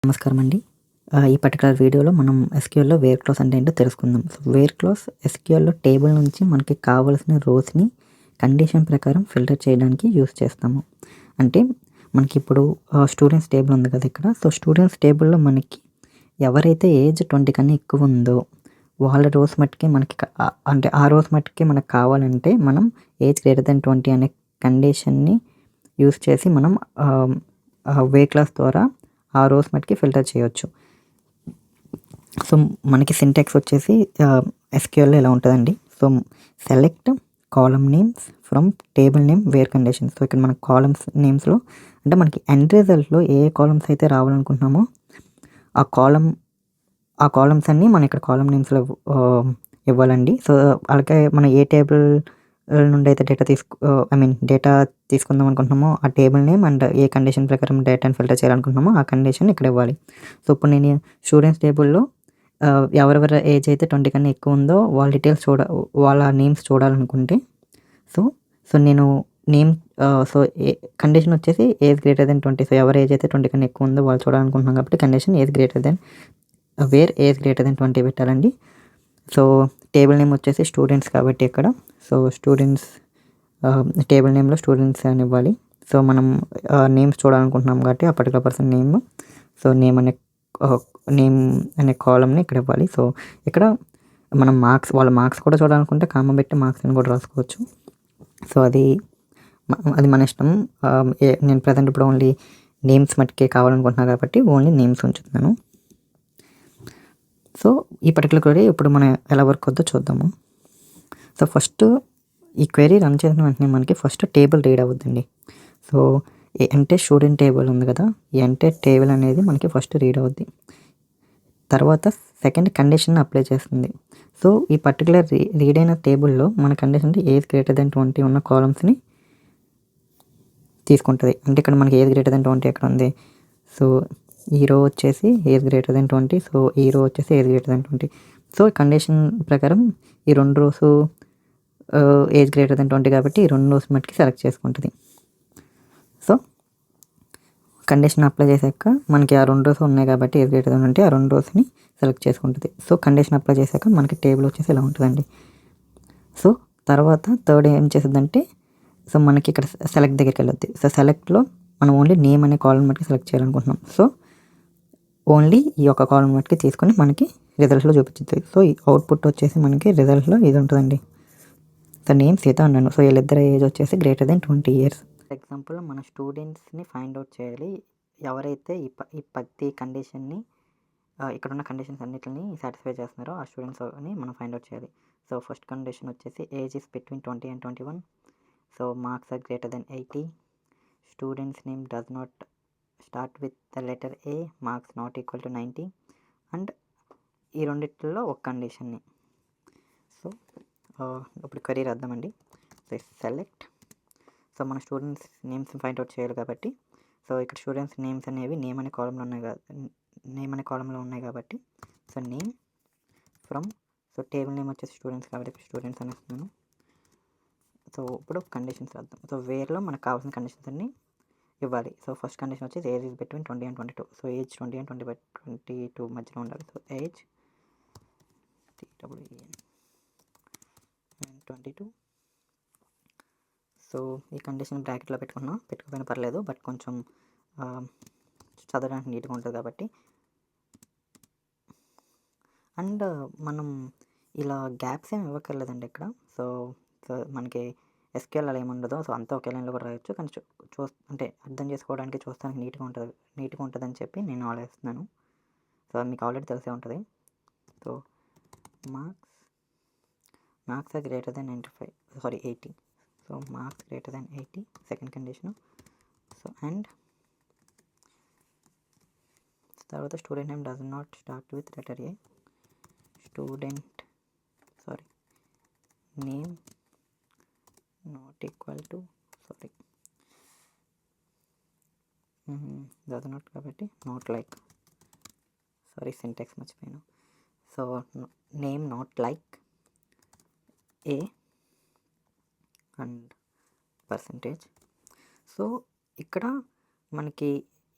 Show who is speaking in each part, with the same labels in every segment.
Speaker 1: నమస్కారం అండి. ఈ పర్టిక్యులర్ వీడియోలో మనం ఎస్‌క్యూఎల్‌లో వేర్ క్లాస్ అంటే ఏంటో తెలుసుకుందాం. సో, వేర్ క్లాస్ ఎస్‌క్యూఎల్‌లో టేబుల్ నుంచి మనకి కావాల్సిన రోస్‌ని కండిషన్ ప్రకారం ఫిల్టర్ చేయడానికి యూజ్ చేస్తాము. అంటే మనకిప్పుడు స్టూడెంట్స్ టేబుల్ ఉంది కదా ఇక్కడ. సో, స్టూడెంట్స్ టేబుల్‌లో మనకి ఎవరైతే ఏజ్ 20 కన్నా ఎక్కువ ఉందో వాళ్ళ రోస్ మట్టుకే మనకి అంటే ఆ రోస్ మట్టుకే మనకు కావాలంటే మనం ఏజ్ గ్రేటర్ దెన్ 20 అనే కండిషన్‌ని యూజ్ చేసి మనం వేర్ క్లాస్ ద్వారా ఆ రోస్ మట్టుకి ఫిల్టర్ చేయొచ్చు. సో, మనకి సింటాక్స్ వచ్చేసి ఎస్‌క్యూఎల్‌లో ఇలా ఉంటదండి. So, select column names from table name where condition. So, ఇక్కడ మన కాలమ్స్ నేమ్స్‌లో అంటే మనకి ఎండ్ రిజల్ట్‌లో ఏ కాలమ్స్ అయితే రావాలనుకుంటున్నామో ఆ కాలమ్స్ అన్నీ మనం ఇక్కడ కాలమ్ నేమ్స్‌లో ఇవ్వాలండి. సో, అలాగే మనం ఏ టేబుల్ నుండి అయితే డేటా తీసుకుందాం అనుకుంటున్నామో ఆ table name and A condition ప్రకారం డేటాని ఫిల్టర్ చేయాలనుకుంటున్నామో ఆ కండిషన్ ఇక్కడ ఇవ్వాలి. సో, ఇప్పుడు నేను స్టూడెంట్స్ టేబుల్‌లో ఎవరెవరి ఏజ్ అయితే 20 కన్నా ఎక్కువ ఉందో వాళ్ళ డీటెయిల్స్ వాళ్ళ నేమ్స్ చూడాలనుకుంటే సో, నేను నేమ్ సో, కండిషన్ వచ్చేసి ఏజ్ గ్రేటర్ దెన్ 20. సో, ఎవరి ఏజ్ అయితే 20 కన్నా ఎక్కువ ఉందో వాళ్ళు చూడాలనుకుంటున్నాం కాబట్టి condition age greater than where age greater than 20 పెట్టాలండి. సో, టేబుల్ నేమ్ వచ్చేసి స్టూడెంట్స్ కాబట్టి ఇక్కడ సో, స్టూడెంట్స్ టేబుల్ నేమ్‌లో స్టూడెంట్స్ అని ఇవ్వాలి. సో, మనం నేమ్స్ చూడాలనుకుంటున్నాం కాబట్టి ఆ particular person name so, name అనే కాలమ్‌ని ఇక్కడ ఇవ్వాలి. సో, ఇక్కడ మనం వాళ్ళ మార్క్స్ కూడా చూడాలనుకుంటే కామా పెట్టి మార్క్స్ అని కూడా రాసుకోవచ్చు. సో, అది మన ఇష్టం. నేను ప్రెజెంట్ ఇప్పుడు ఓన్లీ నేమ్స్ మట్టుకే కావాలనుకుంటున్నాను కాబట్టి ఓన్లీ నేమ్స్ ఉంచుతున్నాను. సో, ఈ పర్టిక్యులర్ క్వెరీ ఇప్పుడు మనం ఎలా వర్క్ అవుద్దో చూద్దాము. సో, ఫస్ట్ ఈ క్వెరీ రన్ చేసిన వెంటనే మనకి ఫస్ట్ టేబుల్ రీడ్ అవుద్దండి. సో, అంటే స్టూడెంట్ టేబుల్ ఉంది కదా, ఈ అంటే టేబుల్ అనేది మనకి ఫస్ట్ రీడ్ అవుద్ది. తర్వాత సెకండ్ కండిషన్ అప్లై చేస్తుంది. సో, ఈ పర్టిక్యులర్ రీడ్ అయిన టేబుల్లో మన కండిషన్ ఏజ్ గ్రేటర్ దెన్ 20 ఉన్న కాలమ్స్‌ని తీసుకుంటుంది. అంటే ఇక్కడ మనకి ఏజ్ గ్రేటర్ దెన్ 20 ఎక్కడ ఉంది. సో, ఈ రో వచ్చేసి ఏజ్ గ్రేటర్ దెన్ 20. సో, ఈ రో వచ్చేసి age greater than 20. So, condition ప్రకారం ఈ 2 రోస్ ఏజ్ గ్రేటర్ దెన్ 20 కాబట్టి ఈ 2 రోస్ మట్టుకి సెలెక్ట్ చేసుకుంటుంది. సో, కండిషన్ అప్లై చేశాక మనకి ఆ 2 రోస్ ఉన్నాయి కాబట్టి ఏజ్ గ్రేటర్ దెన్ 20 ఆ 2 రోస్‌ని సెలెక్ట్ చేసుకుంటుంది. సో, కండిషన్ అప్లై చేశాక మనకి టేబుల్ వచ్చేసి ఇలా ఉంటుందండి. సో, తర్వాత థర్డ్ ఏం చేస్తుందంటే సో, మనకి ఇక్కడ సెలెక్ట్ దగ్గరికి వెళ్ళొద్ది. సో, సెలెక్ట్‌లో మనం ఓన్లీ నేమ్ అనే కాలమ్ మట్టుకి సెలెక్ట్ చేయాలనుకుంటున్నాం. సో, ఓన్లీ ఈ యొక్క కాలమ్ మట్టుకి తీసుకొని మనకి రిజల్ట్స్‌లో చూపించుద్ది. సో, ఈ అవుట్‌పుట్ వచ్చేసి మనకి రిజల్ట్‌లో ఇది ఉంటుందండి. సో, నేమ్ సీత అన్నాను. సో, వీళ్ళిద్దరి ఏజ్ వచ్చేసి greater than 20 years. For example మన స్టూడెంట్స్‌ని ఫైండ్ అవుట్ చేయాలి. ఎవరైతే ఈ ప్రతి కండిషన్‌ని ఇక్కడున్న కండిషన్స్ అన్నిటిని సాటిస్ఫై చేస్తున్నారో ఆ స్టూడెంట్స్‌ని మనం ఫైండ్ అవుట్ చేయాలి. సో, ఫస్ట్ కండిషన్ వచ్చేసి age is between 20 and 21. So, marks are greater than 80. Students name does not start with the letter A. Marks not equal to 90. And ఈ రెండిట్లో ఒక కండిషన్ని. సో, ఇప్పుడు క్వెరీ రాద్దామండి. So, select. సో, మన students names find out చేయాలి కాబట్టి so, ఇక్కడ స్టూడెంట్స్ నేమ్స్ అనేవి నేమ్ అనే కాలంలో ఉన్నాయి కాబట్టి so, name from so, table name వచ్చేసి స్టూడెంట్స్ కాబట్టి ఇక్కడ స్టూడెంట్స్ అనేస్తున్నాను. సో, ఇప్పుడు కండిషన్స్ రాద్దాం. సో, వేర్లో మనకు కావాల్సిన కండిషన్స్ అన్నీ ఇవ్వాలి. సో, ఫస్ట్ కండిషన్ వచ్చేసి age is between 20 and 22. So, age 20 and 22 మధ్యలో ఉండాలి. So, age and 22. సో, ఈ కండిషన్ బ్రాకెట్లో పెట్టుకోకపోయినా పర్లేదు. బట్ కొంచెం చదవడానికి నీట్గా ఉంటుంది కాబట్టి. అండ్ మనం ఇలా గ్యాప్స్ ఏమి ఇవ్వక్కర్లేదండి ఇక్కడ. సో, మనకి ఎస్‌క్యూఎల్ అలా ఏముండదు. సో, అంతా ఒకే లైన్లో కూడా రాయొచ్చు. కానీ అంటే అర్థం చేసుకోవడానికి చూస్తానికి నీట్గా ఉంటుందని చెప్పి నేను అలా వేస్తున్నాను. సో, మీకు ఆల్రెడీ తెలిసే ఉంటుంది. So, marks are greater than 80. So, marks greater than 80 second condition. So, and తర్వాత student name does not start with letter A. Name not equal to does not కాబట్టి నాట్ లైక్ సింటాక్స్ మర్చిపోయాను. So, name not like A and percentage. So, ఇక్కడ మనకి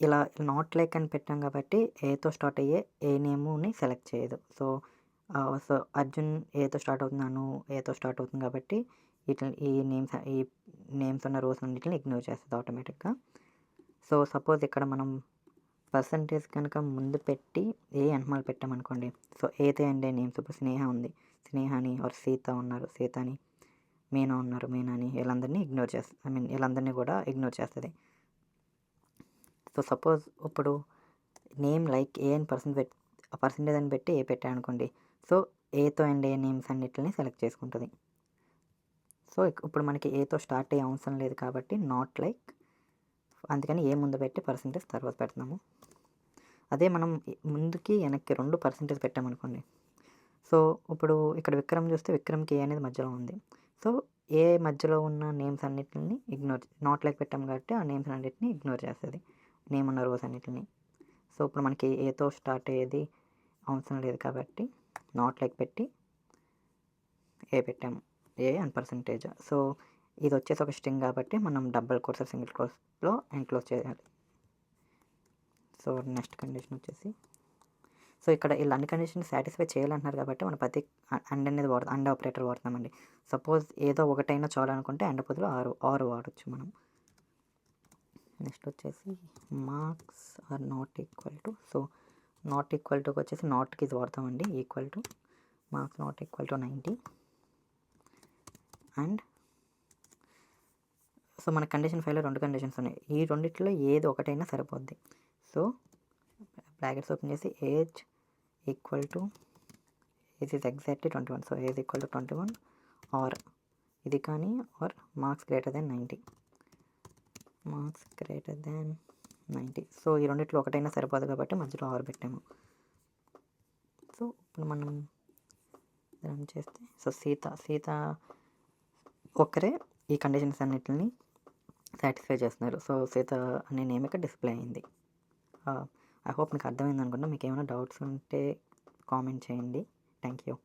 Speaker 1: ఇలా not like అని పెట్టాం కాబట్టి ఏతో స్టార్ట్ అయ్యే ఏ నేమ్ని సెలెక్ట్ చేయదు. సో అర్జున్ ఏతో స్టార్ట్ అవుతున్నాను, ఏతో స్టార్ట్ అవుతుంది కాబట్టి ఈ నేమ్స్ ఉన్న రోస్ అన్నిటిని ఇగ్నోర్ చేస్తుంది ఆటోమేటిక్గా. సో సపోజ్ ఇక్కడ మనం పర్సంటేజ్ కనుక ముందు పెట్టి ఏ ఎంటమాలు పెట్టామనుకోండి, సో ఏతే అండే నేమ్స్ ఇప్పుడు స్నేహ ఉంది, స్నేహాని ఆర్ సీత ఉన్నారు, సీతని, మీనా ఉన్నారు, మీనాని, వీళ్ళందరినీ ఇగ్నోర్ చేస్తుంది. వీళ్ళందరినీ కూడా ఇగ్నోర్ చేస్తుంది. సో సపోజ్ ఇప్పుడు నేమ్ లైక్ ఏ అని పర్సంటేజ్ అని పెట్టి ఏ పెట్టామనుకోండి, సో ఏతో అండ్ ఏ నేమ్స్ అన్నిటిని సెలెక్ట్ చేసుకుంటుంది. సో ఇప్పుడు మనకి ఏతో స్టార్ట్ అయ్యే అవసరం లేదు కాబట్టి నాట్ లైక్, అందుకని ఏ ముందు పెట్టి పర్సంటేజ్ తర్వాత పెడుతున్నాము. అదే మనం ముందుకి వెనక్కి 2 పర్సంటేజ్ పెట్టామనుకోండి, సో ఇప్పుడు ఇక్కడ విక్రమ్ చూస్తే విక్రమ్కి ఏ అనేది మధ్యలో ఉంది. సో ఏ మధ్యలో ఉన్న నేమ్స్ అన్నిటిని నాట్ లైక్ పెట్టాము కాబట్టి ఆ నేమ్స్ అన్నిటిని ఇగ్నోర్ చేస్తుంది, నేమ్ ఉన్న రోస్ అన్నిటిని. సో ఇప్పుడు మనకి ఏతో స్టార్ట్ అయ్యేది అవసరం లేదు కాబట్టి నాట్ లైక్ పెట్టి ఏ పెట్టాము, ఏ అండ్ పర్సంటేజ్. సో ఇది వచ్చేసి ఒక స్ట్రింగ్ కాబట్టి మనం డబుల్ కోట్స్ సింగిల్ కోట్స్లో ఎన్క్లోజ్ చేయాలి. సో నెక్స్ట్ కండిషన్ వచ్చేసి, సో ఇక్కడ వీళ్ళు అన్ని కండిషన్ సాటిస్ఫై చేయాలంటున్నారు కాబట్టి మనం ప్రతి అండ్ అనేది అండ్ ఆపరేటర్ వాడుతున్నామండి. సపోజ్ ఏదో ఒకటైనా చాలనుకుంటే అండ్ బదులు ఆరు వాడచ్చు మనం. నెక్స్ట్ వచ్చేసి marks are not equal to, so not equal టుకి వచ్చేసి నాట్కి ఇది వాడతామండి, equal to marks not equal to 90. And so మన కండిషన్ ఫైవ్లో 2 కండిషన్స్ ఉన్నాయి, ఈ రెండిట్లో ఏది ఒకటైనా సరిపోద్ది. సో బ్రాకెట్స్ ఓపెన్ చేసి age equal to age is exactly 21, so age equal to 21 or ఇది కానీ or marks greater than 90, marks greater than 90. So ఈ రెండిట్లో ఒకటైనా సరిపోదు కాబట్టి మధ్యలో ఆర్ పెట్టాము. సో ఇప్పుడు మనం రన్ చేస్తే, సో సీత ఒక్కరే ఈ కండిషన్స్ అన్నిటిని సాటిస్ఫై చేస్తున్నారు. సో సీత అనే నేమ్ ఇక్కడ డిస్ప్లే అయింది. ఐ హోప్ మీకు అర్థమైంది అనుకుంటా. మీకు ఏమైనా డౌట్స్ ఉంటే కామెంట్ చేయండి. Thank you.